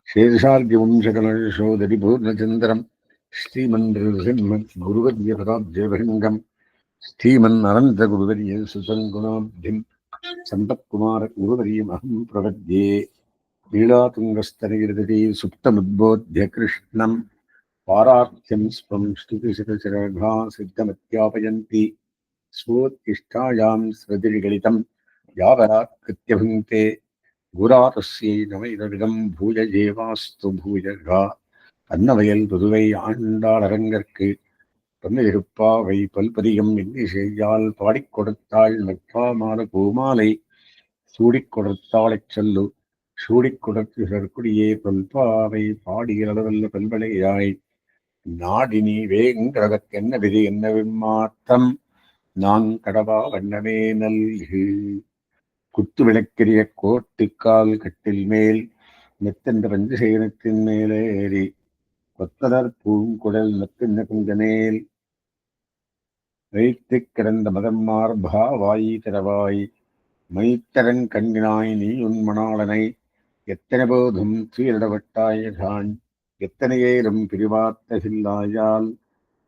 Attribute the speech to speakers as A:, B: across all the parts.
A: शेषाद्यवंशकलशोदरिपूर्णचन्द्रम् श्रीमन्नृसिंहम् गुरुवर्यपदाब्जभृङ्गम् श्रीमन्नरन्तगुरुवर्य सुसङ्गुणाब्धिम् सम्पत्कुमारगुरुवर्यमहम् प्रपद्ये। लीलातुङ्गस्तनगिरितटी सुप्तमुद्बोध्य कृष्णम् पारार्थ्यम् स्वम् स्तुतिशिरशिरघा सिद्धमत्यापयन्ति स्वोत्तिष्ठायाम् स्मृतिर्गलितम् यावरात्कृत्य भुङ्क्ते गुरातस्यै नमैदविदम् भूय जेवास्तु भूयगा அன்னவயல் புதுவை ஆண்டாளரங்கற்கு பொன்னிருப்பாவை பல்பதியம் இன்னிசையால் பாடிக் கொடுத்தாள் நற்பாமால பூமாலை சூடிக் கொடுத்தாளைச் சொல்லு சூடிக் கொடுத்து சற்குடியே பல்பாவை பாடியளவல்ல பல்வளையாய் நாடினி வேங்கடவர்க்கென்ன விதி என்ன விம்மாத்தம் நாங்கடவா வண்ணமே நல்கு குத்து விளக்கிரிய கோட்டுக்கால் கட்டில் மேல் மெத்தென்ற பஞ்சசேனத்தின் மேலே ஏறி கொத்தலர் பூங்குழல் நத்தின்ன குஞ்சமேல் வைத்துக் கிடந்த மதம்மார்பா வாய் திறவாய் மைத்தரன் கண்ணினாய் நீ உன் மணாளனை எத்தனை போதும் துயரிடப்பட்டாயகான் எத்தனையேலும் பிரிவாத்தகில்லாயால்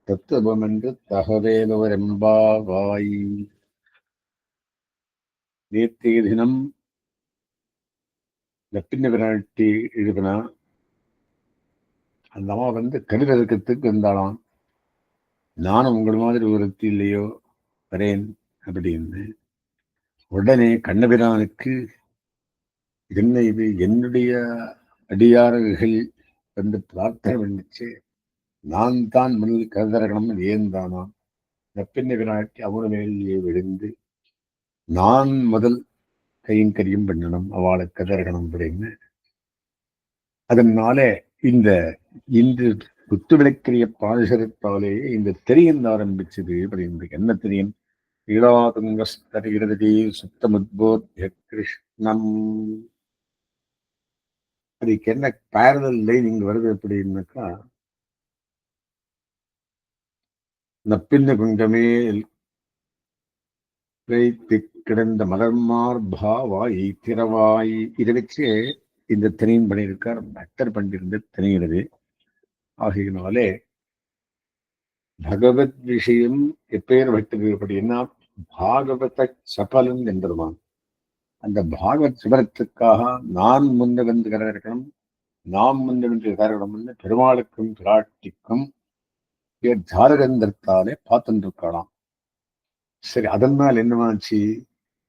A: தத்துவமென்று தகவேலோரெம்பாவாய். நேற்றைய தினம் லப்பின்ன விராட்டி எழுப்பினா அந்த அம்மா கருவிறக்கத்துக்கு இருந்தாலாம். நானும் உங்கள் மாதிரி ஒருத்தி இல்லையோ வரேன் அப்படின்னு. உடனே கண்ணபிரானுக்கு என்ன இது, என்னுடைய அடியார்கள் பிரார்த்தனை பண்ணிச்சு, நான் தான் முதல் கருதரகணம் ஏன் தானா நப்பின்ன விராட்டி அவனு மேலேயே விழுந்து நான் முதல் கையும் கரியும் பண்ணணும் அவளை கதறகணம் அப்படின்னு. அதனால இந்த இன்று குத்து விளக்கிரிய பாதசரத்தாலேயே இந்த தெரியன் ஆரம்பிச்சது அப்படின்னு. என்ன தெரியும்? ஈழாதுங்கஸ்தரிகிரதி சுத்தமுத்போத்ய கிருஷ்ணம். அதுக்கு என்ன பேரலல் லைன் இங்க வருது அப்படின்னாக்கா, நப்பின்ன குங்கமேல் வைத்து கிடந்த மலர்மார்பாவாய் திறவாய். இதை வச்சு இந்த திணையின் பண்ணியிருக்கார் பக்தர் பண்ணியிருந்த திணைகிறது. ஆகையினாலே பகவத் விஷயம் எப்பேர் வைத்தது அப்படின்னா பாகவத சபலன் என்பதுமான். அந்த பாகவத் சுபலத்துக்காக நான் முன்ன வந்து கரகணும், நாம் முன்ன வந்து கரகணும்னு பெருமாளுக்கும் பிராட்டிக்கும் ஜாரகந்தத்தாலே பார்த்துட்டு இருக்கலாம். சரி, அதனால் என்னவாச்சு,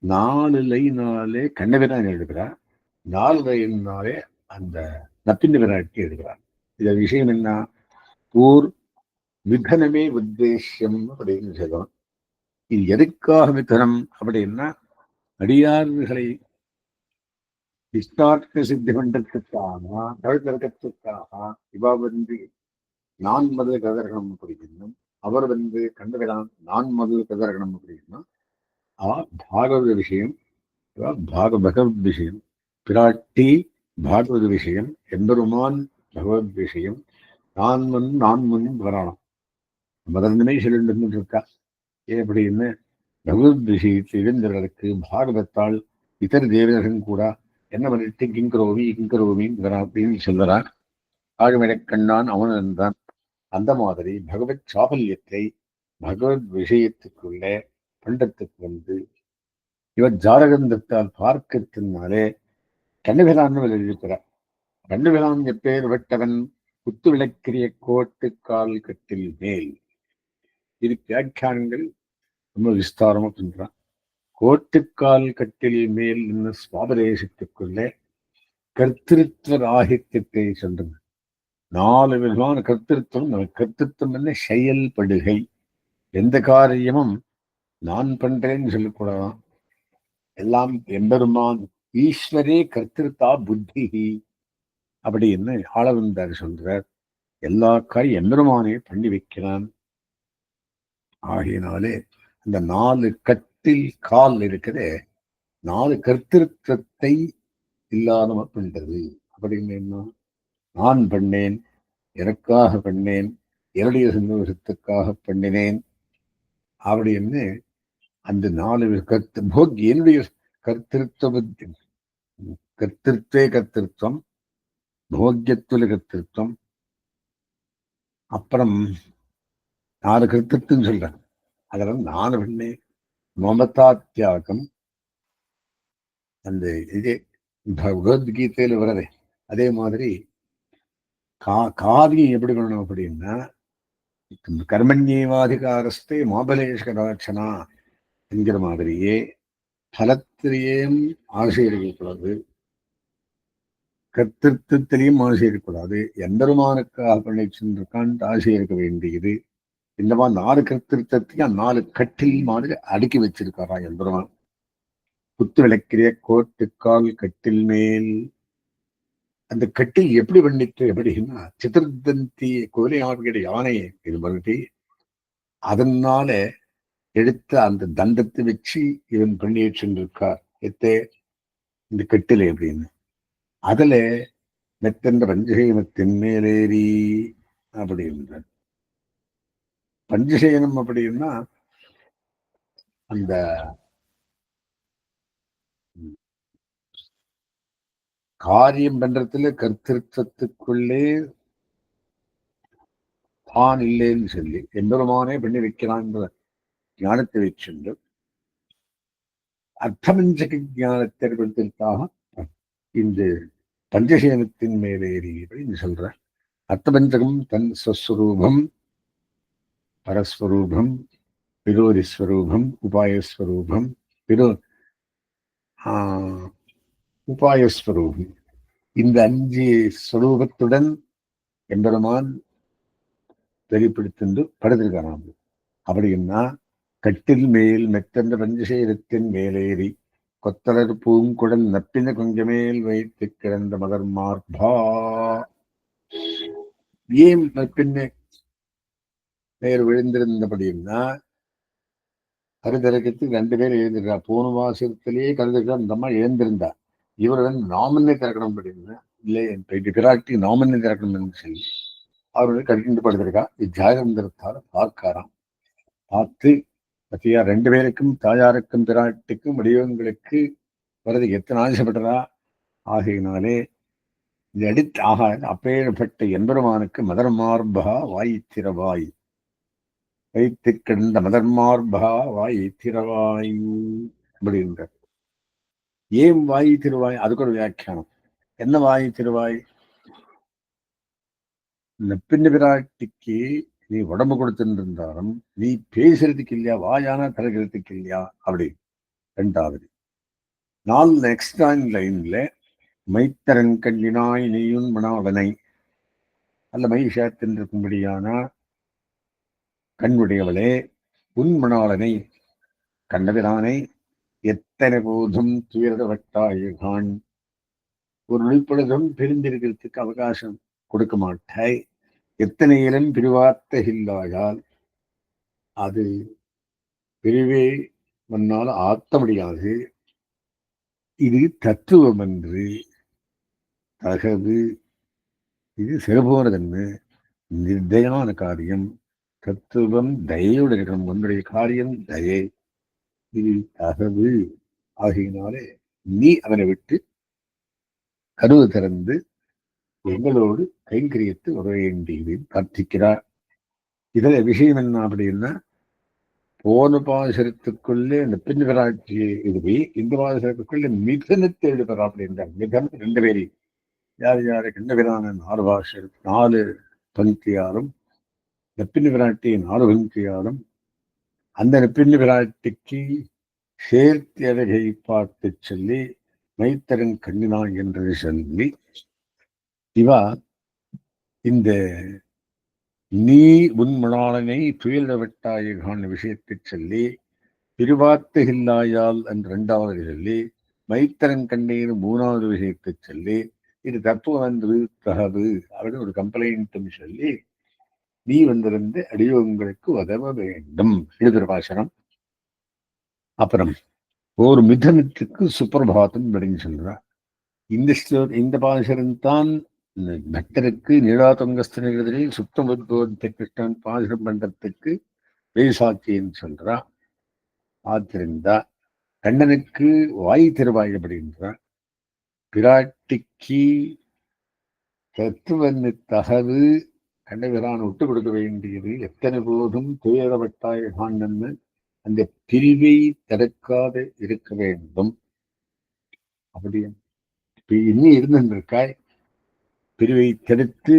A: 4 லைனாலே கண்ணபிரான் எழுதுகிறார், 4 லைனாலே அந்த நப்பின்ன விராட்டி எழுதுகிறார். இத விஷயம் என்ன? ஊர் விதனமே உத்தேசியம் அப்படின்னு சொல்லுவோம். இது எதுக்காக விதனம் அப்படின்னா, அடியார்களை இஷ்டார்த்த சித்தி பண்றதுக்காக, தவிர்க்கிறதுக்காக இவா நான் முதல் கதர்கணம் அப்படின்னா, அவர் கண்டபிரான் நான் முதல் கதர்கணம் அப்படின்னா, பாகவத விஷயம், பகவத் விஷயம், பிராட்டி பாகவத விஷயம், எம்பெருமான் பகவத் விஷயம், நான் முன் வரணும். முதல்மே சொல்லிட்டு இருக்கா எப்படின்னு, பகவத் விஷயத்தை இழந்தவர்களுக்கு பாகவத்தால் இதர தேவர்கள் கூட என்ன பண்ணிட்டு கிங்கரோமி அப்படின்னு சொல்லுறான். ஆழ்மழைக்கண்ணான் அவன் இருந்தான். அந்த மாதிரி பகவத் சாபல்யத்தை பகவத் விஷயத்துக்குள்ளே பண்டத்துக்கு இவர் ஜாரகந்தத்தால் பார்க்கத்தினாலே கண்ணபிரான் எழுதியிருக்கிறார். கண்ணபிரான் எப்பேர் வெட்டவன் குத்து விளக்கிரிய கோட்டுக்கால் கட்டில் மேல். இது வியாக்கியானங்கள் ரொம்ப விஸ்தாரமா பண்றான். கோட்டுக்கால் கட்டில் மேல் என்ன சுவாபதேசத்துக்குள்ளே கர்த்திருத்வ ராகித்யத்தை சொல்றது. 4 விதமான கர்த்திருவம். கர்த்திருவம் என்ன? செயல்படுகை. எந்த காரியமும் நான் பண்றேன்னு சொல்லக்கூடாதான். எல்லாம் எம்பெருமான் ஈஸ்வரே கர்த்திருத்தா புத்தி அப்படின்னு ஆளவந்தார் சொல்றார். எல்லா காரியம் எம்பெருமானே பண்ணி வைக்கிறான். ஆகையினாலே அந்த 4 கட்டில் கால் இருக்கிறதே, 4 கர்த்திருவத்தை இல்லாதம பண்றது அப்படின்னு என்ன? நான் பண்ணேன், எனக்காக பண்ணேன், என்னுடைய சந்தோஷத்துக்காக பண்ணினேன் அப்படின்னு அந்த 4 போக் என்னுடைய கர்த்திருவ கர்த்திருவம் போக்கியத்துல கர்த்திருவம், அப்புறம் 4 கர்த்திருவம் சொல்றேன். அதெல்லாம் 4 பண்ணே மமதா தியாகம். அந்த இது பகவத்கீதையில வர்றதே அதே மாதிரி காரியம் எப்படி பண்ணணும் அப்படின்னா, கர்மண்யேவாதிகாரஸ்தே மாபலேஷகராட்சணா என்கிற மாதிரியே பலத்திலேயும் ஆசை இருக்கக்கூடாது, கர்த்திருவத்திலையும் ஆசை இருக்கக்கூடாது. எம்பெருமானுக்காக பண்ணி சென்றிருக்கான் ஆசை இருக்க வேண்டியது. இந்த மாதிரி 4 கர்த்திருவத்தையும் 4 கட்டில் மாதிரி அடுக்கி வச்சிருக்காரா எம்பெருமான். குத்து விளக்கிறிய கோட்டுக்கால் கட்டில் மேல். அந்த கட்டில் எப்படி பண்ணிட்டு எப்படின்னா, சித்திரதந்தி கோலியாவிய யானையை இது பண்ணி அதனால எடுத்த அந்த தண்டத்தை வச்சு இவன் பண்ணிட்டு சென்றிருக்கார். எத்தே இந்த கட்டில் எப்படின்னு அதுல மெத்தென்ற பஞ்சசேனத்தின் மேலேறி அப்படின்ற பஞ்சசேனம் அப்படின்னா அந்த காரியம் பண்றதுல கர்த்திருவத்துக்குள்ளே தான் இல்லைன்னு சொல்லி எம்பெருமானே பண்ணி வைக்கிறான்ற ஞானத்தை வச்சுண்டு அர்த்தமஞ்சக ஞானத்தை ஏற்படுத்திற்காக இந்த பஞ்சசேனத்தின் மேலேறி அப்படின்னு சொல்ற. அர்த்தபஞ்சகம் தன் ஸ்வஸ்வரூபம், பரஸ்வரூபம், விரோதிஸ்வரூபம், உபாயஸ்வரூபம், உபாயஸ்வரூபம். இந்த 5 ஸ்வரூபத்துடன் எம்பெருமான் வெளிப்படுத்தி படுத்திருக்காராம். அப்படின்னா கட்டில் மேல் மெத்தென்ற பஞ்சசேரத்தின் மேலேறி கொத்தலர் பூங்குடல் நப்பின கொஞ்சமேல் வைத்து கிடந்த மதர் மார்பா. ஏன் நப்பின்ன நேர் விழுந்திருந்தபடின்னா, கருதிறக்கத்துக்கு 2 பேர் எழுந்திருக்கா. போன வாசத்திலேயே கருதிருக்கா அந்த அம்மா எழுந்திருந்தா. இவர் நாமனே திறக்கணும் அப்படின்னா, இல்லை பிராட்டி நாமனே திறக்கணும்னு சொல்லி அவர் கட்டிட்டு படுத்திருக்கா. ஜாகந்திரத்தால பார்க்காராம். பார்த்து பத்தியா 2 பேருக்கும் தாயாருக்கும் பிராட்டிக்கும் வடிவங்களுக்கு வரது எத்தனை ஆசைப்பட்டதா. ஆகையினாலே இது அடித்து அப்பேற்பட்ட எம்பெருமானுக்கு மதர் மார்பா வாய் திறவாய் வைத்து கிடந்த மதர் மார்பா வாய் திறவாய் அப்படின்ற. ஏன் வாய் திருவாய்? அதுக்கு ஒரு வியாக்கியானம். என்ன வாய் திருவாய்? நப்பின்ன பிராட்டிக்கு நீ உடம்பு கொடுத்துட்டு இருந்தாலும் நீ பேசுறதுக்கு இல்லையா, வாயான தரகிறதுக்கு இல்லையா அப்படி. 2வது நெக்ஸ்ட் லைன்ல மைத்தரன் கண்ணினாய் நீயும் மணாவனை அல்ல மைஷாத்தின்றிருக்கும்படியான கண்ணுடையவளே உன் மணாளனை கண்டபிரானை எத்தனை போதும் துயரவட்டாயான். ஒரு நொழிப்பொழுதும் பிரிந்திருக்கிறதுக்கு அவகாசம் கொடுக்க மாட்டாய். எத்தனை இளம் பிரிவார்த்த இல்லாயால் அது பிரிவே மன்னால் ஆத்த முடியாது. இது தத்துவம் என்று தகவு. இது சிறப்போனதென்று நிர்தயமான காரியம். தத்துவம் தயையோடு இருக்கணும். உன்னுடைய காரியம் தயை. இது தகவு. ஆகையினாலே நீ அவனை விட்டு கருவு திறந்து எங்களோடு கைங்கரியத்து வர வேண்டியது பிரார்த்திக்கிறார். இதுல விஷயம் என்ன அப்படின்னா, போன பாசரத்துக்குள்ளே இந்த பெண் பிராட்சியை எழுதி இந்த பாசரத்துக்குள்ளே மிதனத்தை எழுதுறா அப்படின்றார். மிதனம் 2 பேரையும் யார் யாரு கண்ணபிரான 4 பாஷர் 4 பங்கியாரும் நெப்பின் பிராட்டி 4 பங்கியாரும் அந்த நெப்பின் பிராட்டிக்கு சேர்த்து அழகை பார்த்து சொல்லி மைத்தரன் கண்ணினான் என்று சொல்லி இவா இந்த நீ உன் மணாளனை துயில விட்டாயான விஷயத்தை சொல்லி பிரிவாத்து இல்லாயால் என்று 2வது சொல்லி மைத்தரன் கண்ணீர் 3வது விஷயத்தை சொல்லி இது தத்துவம் என்று தகவு அப்படின்னு ஒரு கம்ப்ளைண்ட்டும் சொல்லி நீ வந்திருந்து அடியோங்களுக்கு உதவ வேண்டும். இது பாசனம். அப்புறம் ஒரு மிதனத்துக்கு சுப்பிரபாதம் அப்படின்னு சொல்றா. இந்த பாசனம் தான் பக்தருக்கு நீலாதங்கஸ்தனி சுத்தமுத்போதத்தை கிருஷ்ணன் பாசனம் பண்றதுக்கு வேசாட்சின்னு சொல்றா. ஆத்திருந்தா கண்ணனுக்கு வாய் திருவாய் அப்படின்றா. பிராட்டிக்கு தத்துவன்னு தகவு கண்டவரான் விட்டு கொடுக்க வேண்டியது எத்தனை போதும் துயரப்பட்டாய் ஆண்டன்னு அந்த பிரிவை தடுக்காத இருக்க வேண்டும். அப்படியே இப்ப இன்னும் இருந்திருக்காய் பிரிவை தடுத்து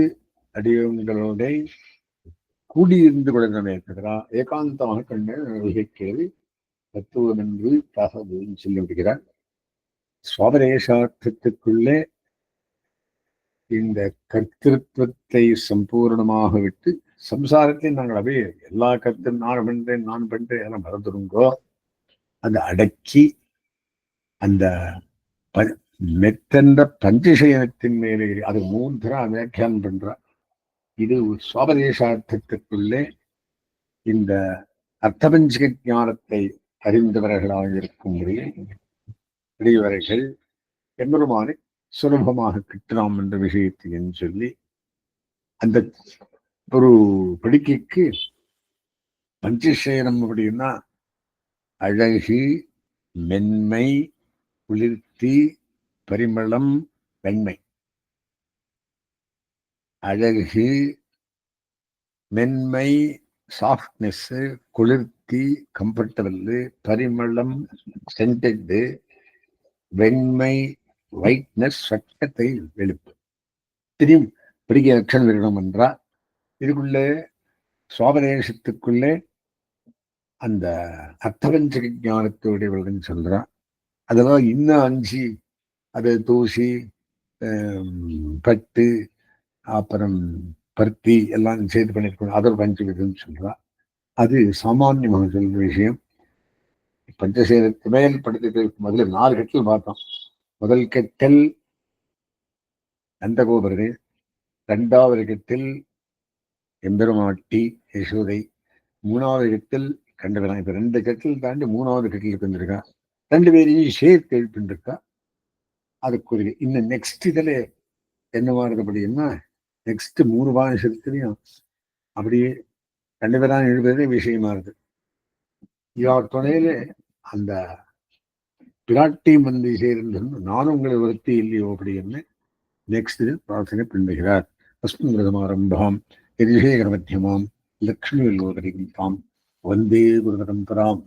A: அடியவங்களோட கூடியிருந்து கொள்ளவே இருக்கிறா ஏகாந்தமாக கண்ட வகிக்கிறது தத்துவம் என்று தகவல் சொல்லி விடுகிறார். சுவாபரேஷார்த்தத்துக்குள்ளே இந்த கர்த்திருவத்தை சம்பூர்ணமாக விட்டு சம்சாரத்தை நாங்கள் அப்படியே எல்லா கருத்தும் நான் பண்றேன் எல்லாம் மறந்துடுங்கோ. அதை அடக்கி அந்த மெத்தென்ற பஞ்சசயனத்தின் மேலே அது மூன்றா வியாக்கியானம் பண்றா. இது சுவாபதேசார்த்தத்துக்குள்ளே இந்த அர்த்தபஞ்சிக ஞானத்தை அறிந்தவர்களாக இருக்கும் பெரியவர்கள் எம்பெருமானை சுலபமாக கிட்டலாம் என்ற விஷயத்தை என்று சொல்லி அந்த ஒரு படிக்கைக்கு பஞ்சசயனம் அப்படின்னா அழகு, மென்மை, குளிர்த்தி, பரிமளம், வெண்மை. அழகு, மென்மை, சாஃப்ட்னஸ், குளிர்த்தி, கம்ஃபர்டபிள், பரிமளம், சென்டெட், வெண்மை, ஒயிட்னஸ், சட்டத்தை வெளுப்பு. திரும்பி பிடிக்க லட்சணம் இருக்கணும் என்றால் இதுக்குள்ளே சுவாபதேசத்துக்குள்ளே அந்த அர்த்தபஞ்சக ஞானத்தோடையவர்கள் சொல்றான். அதெல்லாம் இன்னும் 5 அது தூசி, பட்டு, அப்புறம் பருத்தி எல்லாம் சேர்த்து பண்ணிருக்கணும். அதர் பஞ்சவிதம்னு சொல்றா. அது சாமானியமாக சொல்ற விஷயம். பஞ்சசேரத்து மேல் படுத்து முதல்ல 4 கட்டில் பார்த்தோம். முதல் கட்டில் நந்தகோபுரது, 2வது கட்டில் எம்பெருமாட்டி யசோதை, 3வது கட்டில் கண்டவரான். இப்ப 2 கட்டில் தாண்டி 3வது கட்டிலுக்கு வந்திருக்கா. 2 பேரையும் சேர்த்து எழுப்பின்றிருக்கா. அதுக்குரிய இன்னும் நெக்ஸ்ட் இதுல என்னவா இருக்கப்படுதுன்னா நெக்ஸ்ட் 3 பானசத்துலையும் அப்படியே 2 பேரான எழுதுறதே விஷயமா இருக்கு. இவர் துணையில அந்த பிராட்டியும் வந்து சேர்ந்து நானும் உங்களை ஒருத்தி இல்லையோ அப்படின்னு நெக்ஸ்ட் பிரார்த்தனை பண்ணுகிறார். அஸ்மத்ரதமாரம்பாம் யதிசேகர மத்தியமாம் லக்ஷ்மி தாம் வந்தே குரு பரம்பராம்.